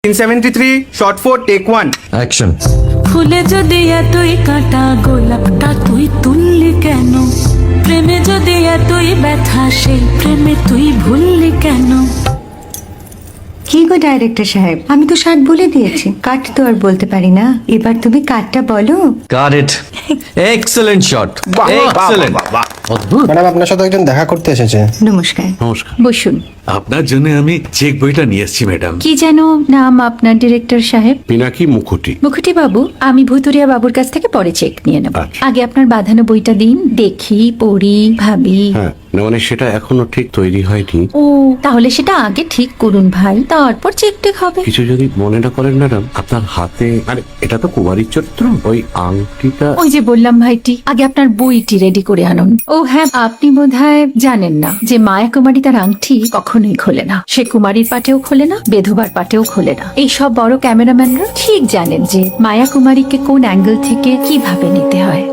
73 shot 4 take 1 action. ফুলে যদি এতই কাঁটা গোলাপটা তুই তুললি কেন? প্রেমে যদি এতই ব্যথা সেই প্রেমে তুই ভুললি কেন? কি গো ডাইরেক্টর সাহেব, আমি তো 60 বলে দিয়েছি, কাট তো আর বলতে পারি না, এবার তুমি কাটটা বলো। Got it. Excellent shot, excellent. অদ্ভুত। ম্যাডাম আপনার সাথে একজন দেখা করতে এসেছে। নমস্কার, নমস্কার। বসুন। আপনার জন্য আমি চেক বইটা নিয়ে এসেছি ম্যাডাম। কি যেন নাম আপনার ডিরেক্টর সাহেব? পিনাকি মুখোটি। মুখুটি বাবু, আমি ভুতুরিয়া বাবুর কাছ থেকে পরে চেক নিয়ে নেব। আচ্ছা। আগে আপনার বাঁধানো বইটা দিন, দেখি, পড়ি, ভাবি। হ্যাঁ না, মানে সেটা এখনো ঠিক তৈরি হয়নি। ও, তাহলে সেটা আগে ঠিক করুন ভাই, তারপর চেক টেক হবে। কিছু যদি মনে না করেন ম্যাডাম, আপনার হাতে, আরে এটা তো কুমারীর চরিত্র, ওই আংটিটা। ওই যে বললাম ভাইটি, আগে আপনার বইটি রেডি করে আনুন। ও হ্যাঁ, আপনি বোধহয় জানেন না যে মায়া কুমারী তার আংটি কখনোই খোলে না। সে কুমারীর পাটেও খোলে না, বেধবার পাটেও খোলে না। এই সব বড় ক্যামেরাম্যানরা ঠিক জানেন যে মায়া কুমারীকে কোন অ্যাঙ্গেল থেকে কিভাবে নিতে হয়।